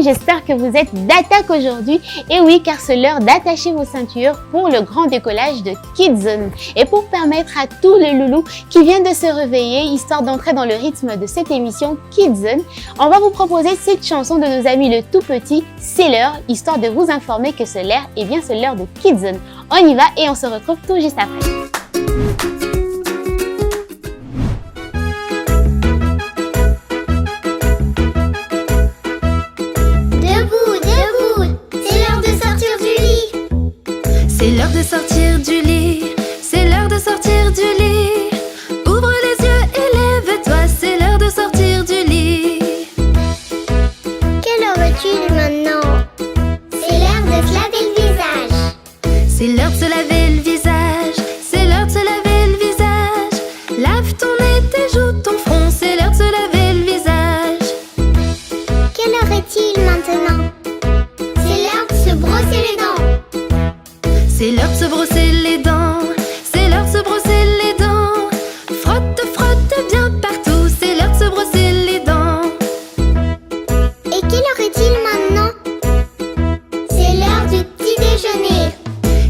j'espère que vous êtes d'attaque aujourd'hui. Et oui, car c'est l'heure d'attacher vos ceintures pour le grand décollage de Kidzone. Et pour permettre à tous les loulous qui viennent de se réveiller, histoire d'entrer dans le rythme de cette émission Kidzone, on va vous proposer cette chanson de nos amis le tout petit, C'est l'heure, histoire de vous informer que c'est l'heure, et bien c'est l'heure de Kidzone. On y va et on se retrouve tout juste après. C'est l'heure de sortir du lit, c'est l'heure de sortir du lit. Ouvre les yeux et lève-toi, c'est l'heure de sortir du lit. Quelle heure est-il maintenant? C'est l'heure de se laver le visage. C'est l'heure de se laver le visage, c'est l'heure de se laver le visage. Lave ton nez, tes joues, ton front, c'est l'heure de se laver le visage. Quelle heure est-il maintenant? C'est l'heure de se brosser les dents. C'est l'heure de se brosser les dents, c'est l'heure de se brosser les dents. Frotte, frotte bien partout, c'est l'heure de se brosser les dents. Et quelle heure est-il maintenant? C'est l'heure du petit déjeuner.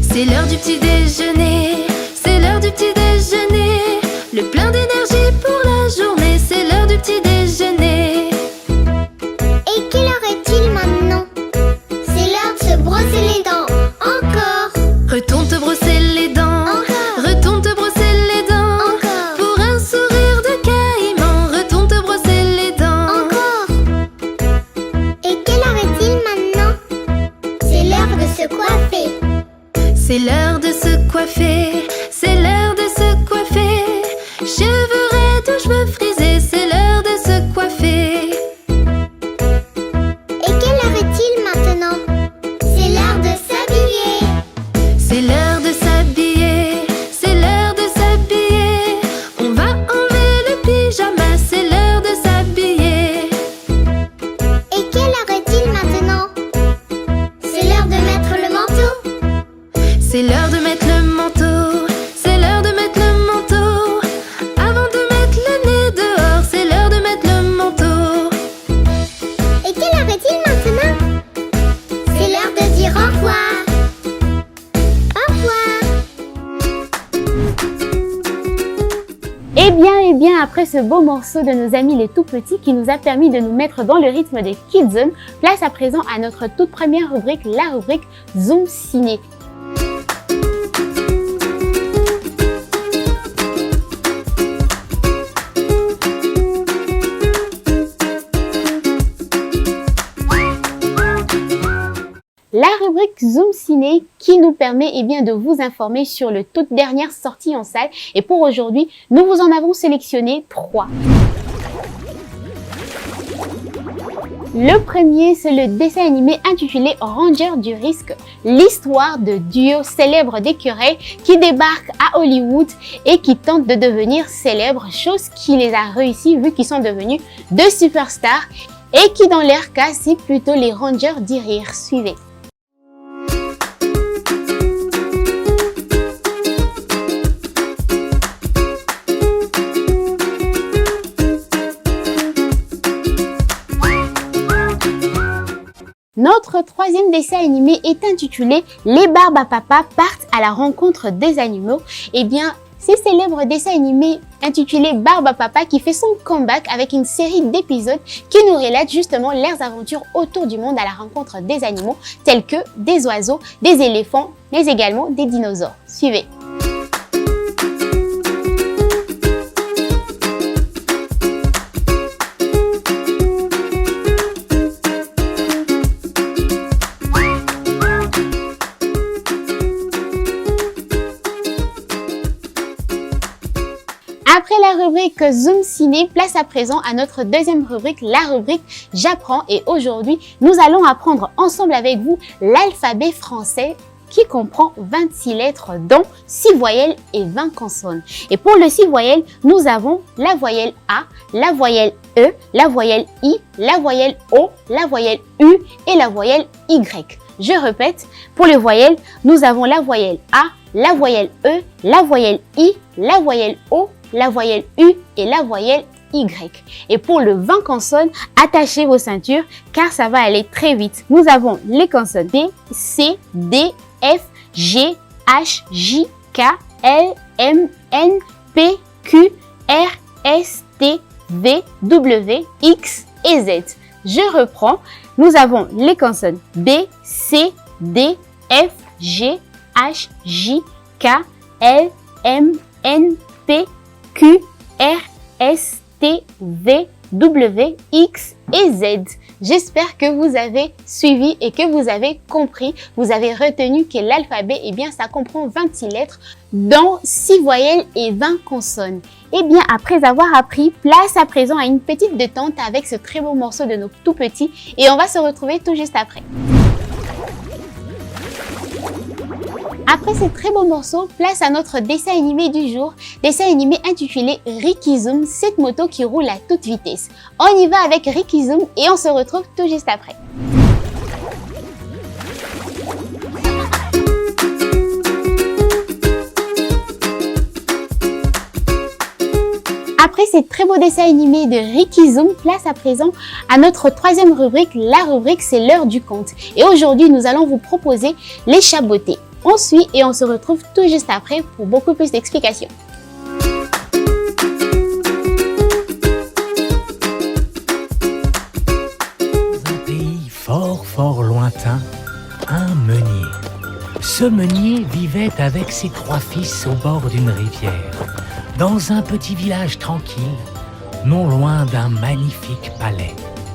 C'est l'heure du petit déjeuner, c'est l'heure du petit déjeuner. Le plein d'énergie pour la journée, c'est l'heure du petit déjeuner. Et quelle heure est-il maintenant? C'est l'heure de se brosser les dents. Encore. Retourne te brosser les dents, retourne te brosser les dents. Encore. Pour un sourire de caïman, retourne te brosser les dents. Encore. Et quelle heure est-il maintenant? C'est l'heure de se coiffer. C'est l'heure de se coiffer, c'est l'heure de se coiffer. Cheveux raides ou cheveux frisés, c'est l'heure de se coiffer. Et quelle heure est-il maintenant? C'est l'heure de s'habiller. C'est l'heure de s'habiller, c'est l'heure de s'habiller. On va enlever le pyjama, c'est l'heure de s'habiller. Et quelle heure est-il maintenant? C'est l'heure de mettre le manteau. C'est l'heure de mettre le manteau, c'est l'heure de mettre le manteau. Avant de mettre le nez dehors, c'est l'heure de mettre le manteau. Et quelle heure est-il maintenant? C'est l'heure de dire au revoir. Au revoir. Eh bien, après ce beau morceau de nos amis les tout petits qui nous a permis de nous mettre dans le rythme des Kidzone, place à présent à notre toute première rubrique, la rubrique Zoom Ciné. La rubrique Zoom Ciné qui nous permet de vous informer sur les toutes dernières sorties en salle. Et pour aujourd'hui, nous vous en avons sélectionné 3. Le premier, c'est le dessin animé intitulé Ranger du risque, l'histoire de duo célèbre d'écureuils qui débarquent à Hollywood et qui tentent de devenir célèbres, chose qui les a réussi vu qu'ils sont devenus deux superstars et qui dans leur cas, c'est plutôt les Rangers d'y rire. Suivez. Notre troisième dessin animé est intitulé Les Barbes à Papa partent à la rencontre des animaux. Eh bien, c'est célèbre dessin animé intitulé Barbe à Papa qui fait son comeback avec une série d'épisodes qui nous relatent justement leurs aventures autour du monde à la rencontre des animaux tels que des oiseaux, des éléphants, mais également des dinosaures. Suivez. Après la rubrique Zoom Ciné, place à présent à notre deuxième rubrique, la rubrique J'apprends. Et aujourd'hui, nous allons apprendre ensemble avec vous l'alphabet français qui comprend 26 lettres dont 6 voyelles et 20 consonnes. Et pour le 6 voyelles, nous avons la voyelle A, la voyelle E, la voyelle I, la voyelle O, la voyelle U et la voyelle Y. Je répète, pour les voyelles, nous avons la voyelle A, la voyelle E, la voyelle I, la voyelle O, la voyelle U et la voyelle Y. Et pour le 20 consonnes, attachez vos ceintures car ça va aller très vite. Nous avons les consonnes B, C, D, F, G, H, J, K, L, M, N, P, Q, R, S, T, V, W, X et Z. Je reprends. Nous avons les consonnes B, C, D, F, G, H, J, K, L, M, N, P, Q, R, S, T, V, W, X et Z. J'espère que vous avez suivi et que vous avez compris, vous avez retenu que l'alphabet, eh bien, ça comprend 26 lettres, dont 6 voyelles et 20 consonnes. Eh bien, après avoir appris, place à présent à une petite détente avec ce très beau morceau de nos tout petits et on va se retrouver tout juste après. Après ce très beau morceau, place à notre dessin animé du jour, dessin animé intitulé Ricky Zoom, cette moto qui roule à toute vitesse. On y va avec Ricky Zoom et on se retrouve tout juste après. Après ces très beaux dessins animés de Ricky Zoom, place à présent à notre troisième rubrique. La rubrique, c'est l'heure du conte. Et aujourd'hui, nous allons vous proposer les chabotés. On suit et on se retrouve tout juste après pour beaucoup plus d'explications. Dans un pays fort lointain, un meunier. Ce meunier vivait avec ses 3 fils au bord d'une rivière, dans un petit village tranquille, non loin d'un magnifique palais.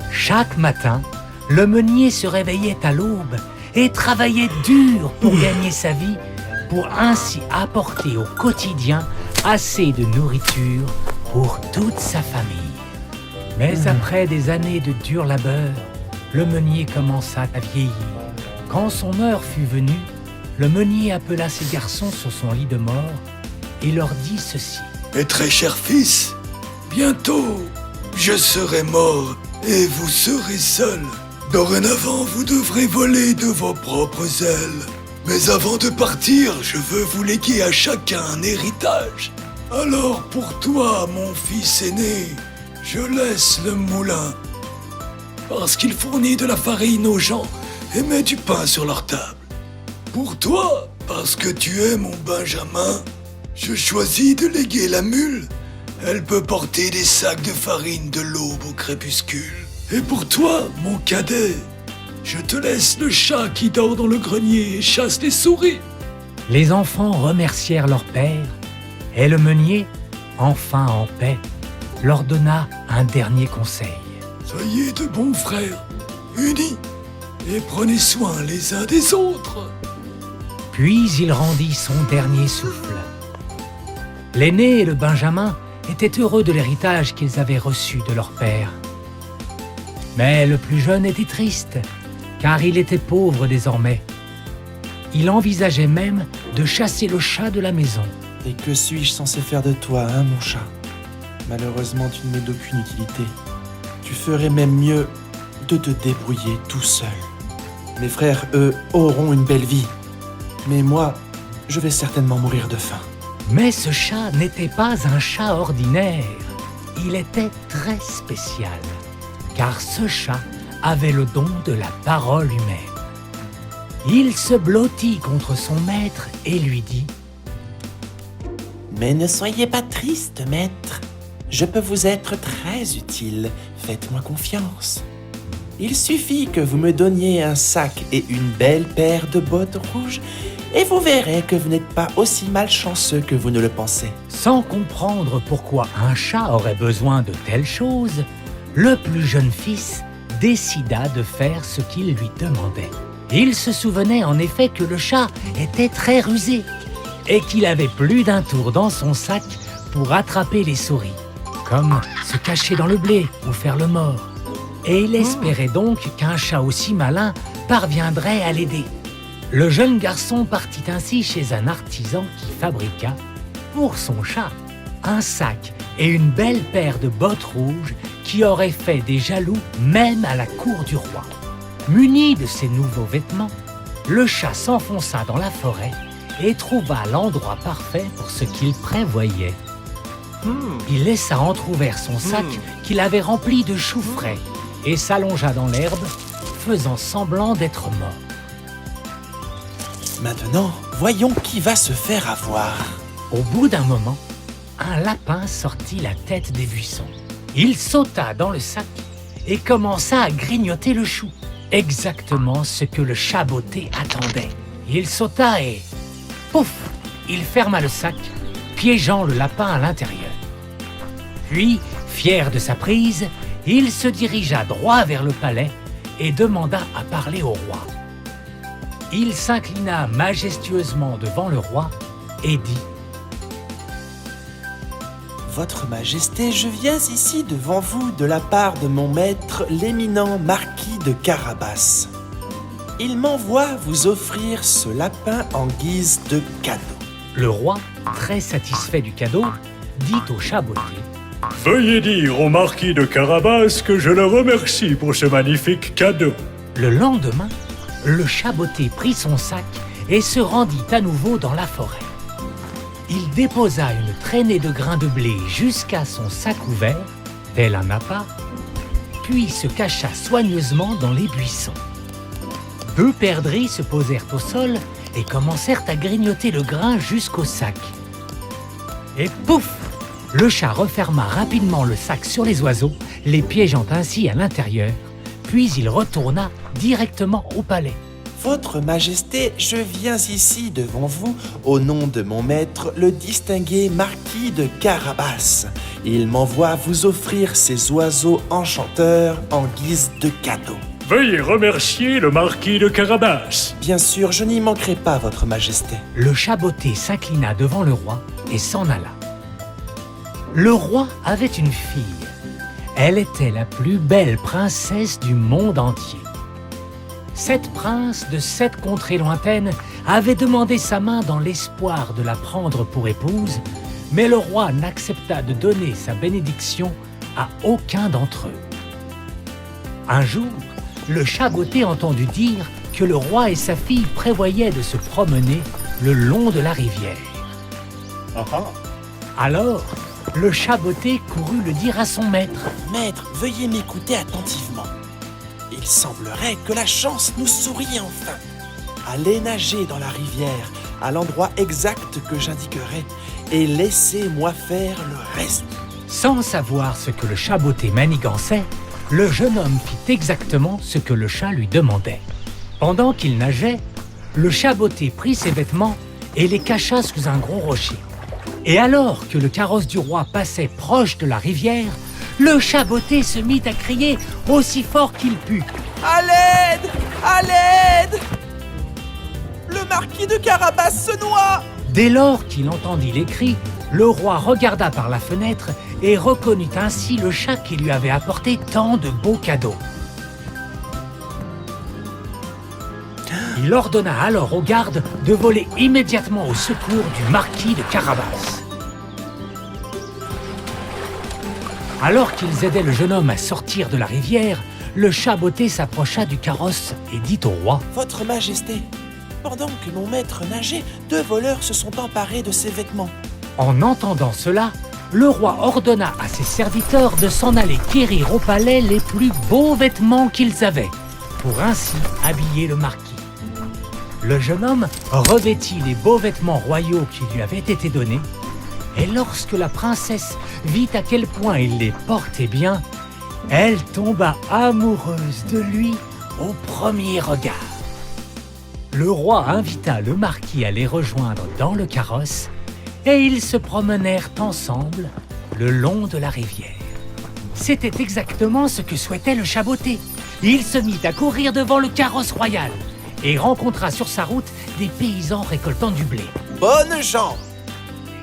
Chaque matin, le meunier se réveillait à l'aube et travaillait dur pour gagner sa vie, pour ainsi apporter au quotidien assez de nourriture pour toute sa famille. Mais après des années de dur labeur, le meunier commença à vieillir. Quand son heure fut venue, le meunier appela ses garçons sur son lit de mort et leur dit ceci. Mes très chers fils, bientôt je serai mort et vous serez seuls. Dorénavant, vous devrez voler de vos propres ailes. Mais avant de partir, je veux vous léguer à chacun un héritage. Alors pour toi, mon fils aîné, je laisse le moulin, parce qu'il fournit de la farine aux gens et met du pain sur leur table. Pour toi, parce que tu es mon Benjamin, je choisis de léguer la mule. Elle peut porter des sacs de farine de l'aube au crépuscule. Et pour toi, mon cadet, je te laisse le chat qui dort dans le grenier et chasse les souris. Les enfants remercièrent leur père et le meunier, enfin en paix, leur donna un dernier conseil. Soyez de bons frères, unis, et prenez soin les uns des autres. Puis il rendit son dernier souffle. L'aîné et le Benjamin étaient heureux de l'héritage qu'ils avaient reçu de leur père. Mais le plus jeune était triste, car il était pauvre désormais. Il envisageait même de chasser le chat de la maison. Et que suis-je censé faire de toi, hein, mon chat? Malheureusement, tu ne m'es d'aucune utilité. Tu ferais même mieux de te débrouiller tout seul. Mes frères, eux, auront une belle vie. Mais moi, je vais certainement mourir de faim. Mais ce chat n'était pas un chat ordinaire. Il était très spécial, car ce chat avait le don de la parole humaine. Il se blottit contre son maître et lui dit « Mais ne soyez pas triste, maître. Je peux vous être très utile. Faites-moi confiance. Il suffit que vous me donniez un sac et une belle paire de bottes rouges et vous verrez que vous n'êtes pas aussi malchanceux que vous ne le pensez. » Sans comprendre pourquoi un chat aurait besoin de telles choses, le plus jeune fils décida de faire ce qu'il lui demandait. Il se souvenait en effet que le chat était très rusé et qu'il avait plus d'un tour dans son sac pour attraper les souris, comme se cacher dans le blé ou faire le mort. Et il espérait donc qu'un chat aussi malin parviendrait à l'aider. Le jeune garçon partit ainsi chez un artisan qui fabriqua, pour son chat, un sac et une belle paire de bottes rouges qui auraient fait des jaloux même à la cour du roi. Muni de ces nouveaux vêtements, le chat s'enfonça dans la forêt et trouva l'endroit parfait pour ce qu'il prévoyait. Il laissa entrouvert son sac qu'il avait rempli de choux frais et s'allongea dans l'herbe, faisant semblant d'être mort. Maintenant, voyons qui va se faire avoir. Au bout d'un moment, un lapin sortit la tête des buissons. Il sauta dans le sac et commença à grignoter le chou. Exactement ce que le chat botté attendait. Il sauta et... pouf! Il ferma le sac, piégeant le lapin à l'intérieur. Puis, fier de sa prise, il se dirigea droit vers le palais et demanda à parler au roi. Il s'inclina majestueusement devant le roi et dit: Votre Majesté, je viens ici devant vous de la part de mon maître, l'éminent marquis de Carabas. Il m'envoie vous offrir ce lapin en guise de cadeau. Le roi, très satisfait du cadeau, dit au chat botté: Veuillez dire au marquis de Carabas que je le remercie pour ce magnifique cadeau. Le lendemain, le chat botté prit son sac et se rendit à nouveau dans la forêt. Il déposa une traînée de grains de blé jusqu'à son sac ouvert, tel un appât, puis se cacha soigneusement dans les buissons. Deux perdrix se posèrent au sol et commencèrent à grignoter le grain jusqu'au sac. Et pouf! Le chat referma rapidement le sac sur les oiseaux, les piégeant ainsi à l'intérieur, puis il retourna directement au palais. Votre Majesté, je viens ici devant vous au nom de mon maître, le distingué marquis de Carabas. Il m'envoie vous offrir ces oiseaux enchanteurs en guise de cadeau. Veuillez remercier le marquis de Carabas. Bien sûr, je n'y manquerai pas, Votre Majesté. Le chat botté s'inclina devant le roi et s'en alla. Le roi avait une fille. Elle était la plus belle princesse du monde entier. Cette prince de 7 contrées lointaines avait demandé sa main dans l'espoir de la prendre pour épouse, mais le roi n'accepta de donner sa bénédiction à aucun d'entre eux. Un jour, le chat botté entendit dire que le roi et sa fille prévoyaient de se promener le long de la rivière. Alors, le chat botté courut le dire à son maître. Maître, veuillez m'écouter attentivement. Il semblerait que la chance nous sourie enfin. Allez nager dans la rivière, à l'endroit exact que j'indiquerai, et laissez-moi faire le reste. Sans savoir ce que le chat botté manigançait, le jeune homme fit exactement ce que le chat lui demandait. Pendant qu'il nageait, le chat botté prit ses vêtements et les cacha sous un gros rocher. Et alors que le carrosse du roi passait proche de la rivière, le chat botté se mit à crier aussi fort qu'il put. À l'aide! À l'aide! Le marquis de Carabas se noie! Dès lors qu'il entendit les cris, le roi regarda par la fenêtre et reconnut ainsi le chat qui lui avait apporté tant de beaux cadeaux. Il ordonna alors aux gardes de voler immédiatement au secours du marquis de Carabas. Alors qu'ils aidaient le jeune homme à sortir de la rivière, le chat botté s'approcha du carrosse et dit au roi: Votre Majesté, pendant que mon maître nageait, 2 voleurs se sont emparés de ses vêtements. En entendant cela, le roi ordonna à ses serviteurs de s'en aller quérir au palais les plus beaux vêtements qu'ils avaient, pour ainsi habiller le marquis. Le jeune homme revêtit les beaux vêtements royaux qui lui avaient été donnés, et lorsque la princesse vit à quel point il les portait bien, elle tomba amoureuse de lui au premier regard. Le roi invita le marquis à les rejoindre dans le carrosse, et ils se promenèrent ensemble le long de la rivière. C'était exactement ce que souhaitait le chat botté. Il se mit à courir devant le carrosse royal et rencontra sur sa route des paysans récoltant du blé. Bonnes gens!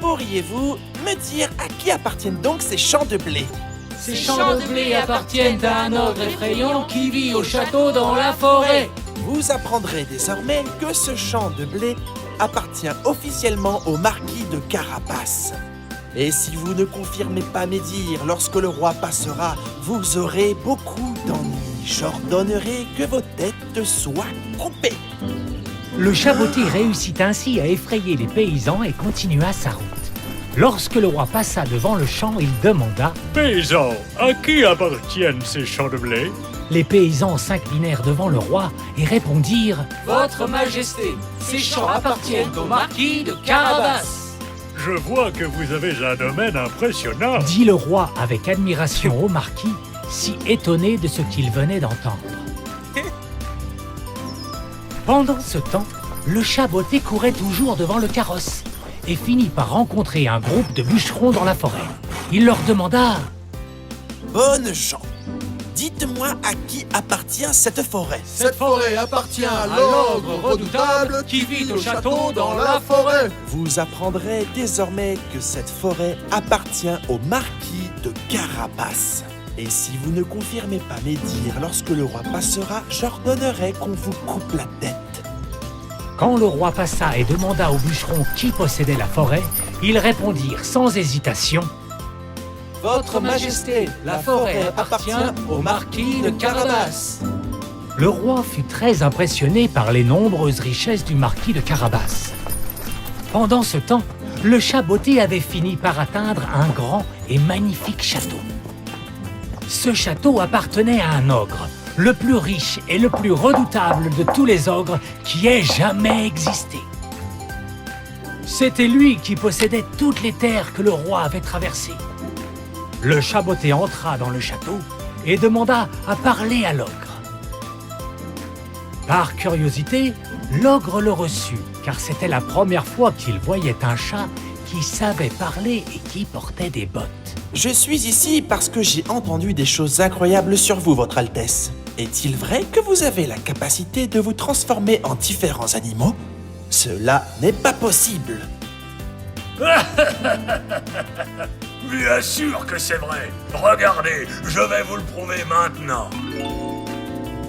Pourriez-vous me dire à qui appartiennent donc ces champs de blé? Ces champs de blé appartiennent à un ogre effrayant qui vit au château dans la forêt. Vous apprendrez désormais que ce champ de blé appartient officiellement au marquis de Carabas. Et si vous ne confirmez pas mes dires lorsque le roi passera, vous aurez beaucoup d'ennuis. J'ordonnerai que vos têtes soient coupées. Le chat botté réussit ainsi à effrayer les paysans et continua sa route. Lorsque le roi passa devant le champ, il demanda. Paysan, à qui appartiennent ces champs de blé? Les paysans s'inclinèrent devant le roi et répondirent. Votre Majesté, ces champs appartiennent au marquis de Carabas. Je vois que vous avez un domaine impressionnant. Dit le roi avec admiration au marquis, si étonné de ce qu'il venait d'entendre. Pendant ce temps, le chat botté courait toujours devant le carrosse et finit par rencontrer un groupe de bûcherons dans la forêt. Il leur demanda. Bonnes gens, dites-moi à qui appartient cette forêt. Cette forêt appartient à l'ogre redoutable qui vit au château dans la forêt. Vous apprendrez désormais que cette forêt appartient au marquis de Carabas. Et si vous ne confirmez pas mes dires lorsque le roi passera, j'ordonnerai qu'on vous coupe la tête. Quand le roi passa et demanda aux bûcherons qui possédait la forêt, ils répondirent sans hésitation. Votre Majesté, la forêt appartient au marquis de Carabas. Le roi fut très impressionné par les nombreuses richesses du marquis de Carabas. Pendant ce temps, le chat botté avait fini par atteindre un grand et magnifique château. Ce château appartenait à un ogre, le plus riche et le plus redoutable de tous les ogres qui aient jamais existé. C'était lui qui possédait toutes les terres que le roi avait traversées. Le chat botté entra dans le château et demanda à parler à l'ogre. Par curiosité, l'ogre le reçut, car c'était la première fois qu'il voyait un chat qui savait parler et qui portait des bottes. Je suis ici parce que j'ai entendu des choses incroyables sur vous, Votre Altesse. Est-il vrai que vous avez la capacité de vous transformer en différents animaux? Cela n'est pas possible. Bien sûr que c'est vrai. Regardez, je vais vous le prouver maintenant.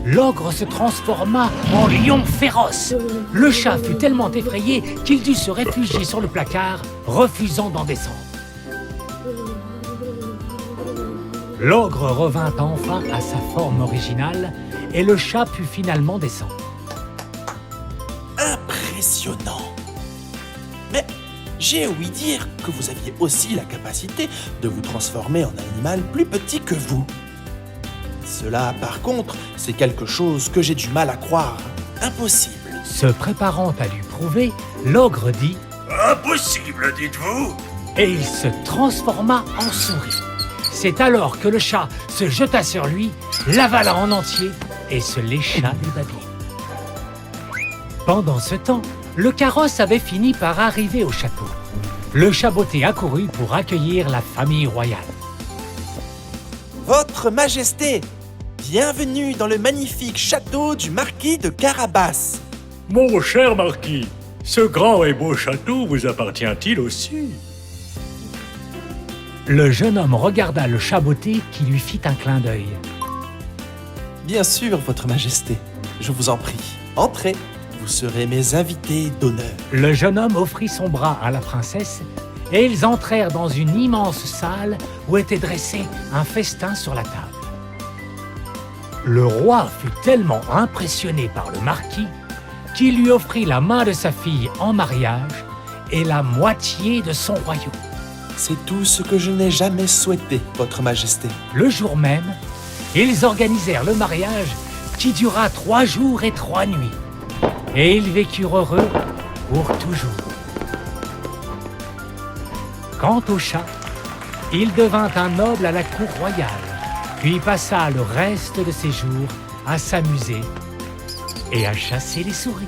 L'ogre se transforma en lion féroce. Le chat fut tellement effrayé qu'il dut se réfugier sur le placard, refusant d'en descendre. L'ogre revint enfin à sa forme originale et le chat put finalement descendre. Impressionnant. Mais j'ai ouï dire que vous aviez aussi la capacité de vous transformer en animal plus petit que vous. Cela, par contre, c'est quelque chose que j'ai du mal à croire. Impossible. Se préparant à lui prouver, l'ogre dit « Impossible, dites-vous » et il se transforma en souris. C'est alors que le chat se jeta sur lui, l'avala en entier et se lécha les babines. Pendant ce temps, le carrosse avait fini par arriver au château. Le chat botté accourut pour accueillir la famille royale. Votre Majesté, bienvenue dans le magnifique château du marquis de Carabas. Mon cher marquis, ce grand et beau château vous appartient-il aussi? Le jeune homme regarda le chat botté qui lui fit un clin d'œil. Bien sûr, Votre Majesté, je vous en prie, entrez, vous serez mes invités d'honneur. Le jeune homme offrit son bras à la princesse et ils entrèrent dans une immense salle où était dressé un festin sur la table. Le roi fut tellement impressionné par le marquis qu'il lui offrit la main de sa fille en mariage et la moitié de son royaume. C'est tout ce que je n'ai jamais souhaité, Votre Majesté. Le jour même, ils organisèrent le mariage qui dura 3 jours et 3 nuits. Et ils vécurent heureux pour toujours. Quant au chat, il devint un noble à la cour royale, puis passa le reste de ses jours à s'amuser et à chasser les souris.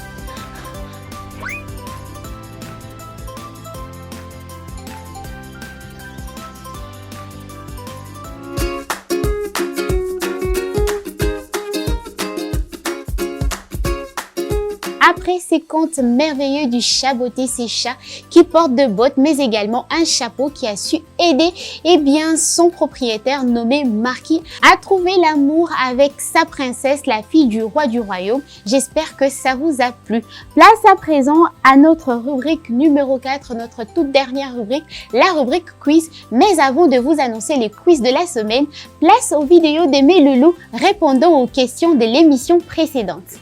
Après ces contes merveilleux du chat botté, ces chats qui portent de bottes, mais également un chapeau qui a su aider son propriétaire nommé Marquis à trouver l'amour avec sa princesse, la fille du roi du royaume. J'espère que ça vous a plu. Place à présent à notre rubrique numéro 4, notre toute dernière rubrique, la rubrique quiz. Mais avant de vous annoncer les quiz de la semaine, place aux vidéos de mes loulous répondant aux questions de l'émission précédente.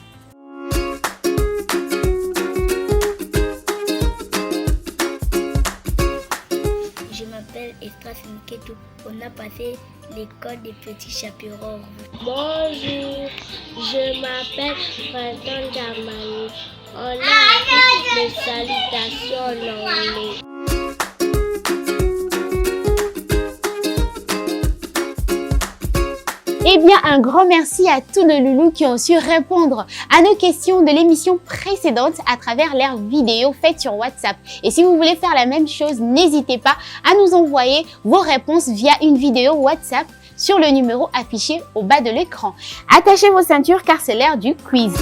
On a passé l'école des petits chaperons. Bonjour, je m'appelle Printemps Damani. On a appris les salutations en anglais. Eh bien, un grand merci à tous nos loulous qui ont su répondre à nos questions de l'émission précédente à travers leurs vidéos faites sur WhatsApp. Et si vous voulez faire la même chose, n'hésitez pas à nous envoyer vos réponses via une vidéo WhatsApp sur le numéro affiché au bas de l'écran. Attachez vos ceintures car c'est l'heure du quiz.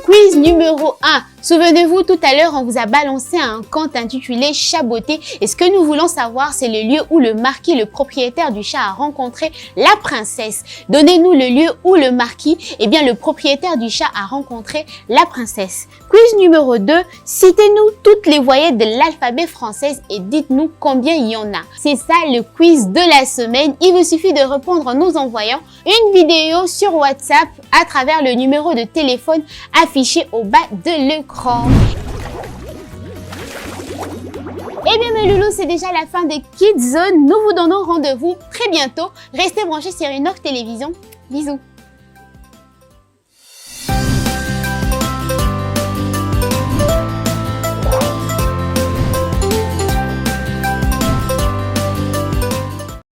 Quiz numéro 1. Souvenez-vous, tout à l'heure, on vous a balancé un conte intitulé Chaboté. Et ce que nous voulons savoir, c'est le lieu où le marquis, le propriétaire du chat, a rencontré la princesse. Donnez-nous le lieu où le marquis, eh bien, le propriétaire du chat a rencontré la princesse. Quiz numéro 2. Citez-nous toutes les voyelles de l'alphabet français et dites-nous combien il y en a. C'est ça le quiz de la semaine. Il vous suffit de répondre en nous envoyant une vidéo sur WhatsApp à travers le numéro de téléphone affiché au bas de l'écran. Eh bien mes loulous, c'est déjà la fin de Kids Zone. Nous vous donnons rendez-vous très bientôt. Restez branchés sur Innov Télévision. Bisous.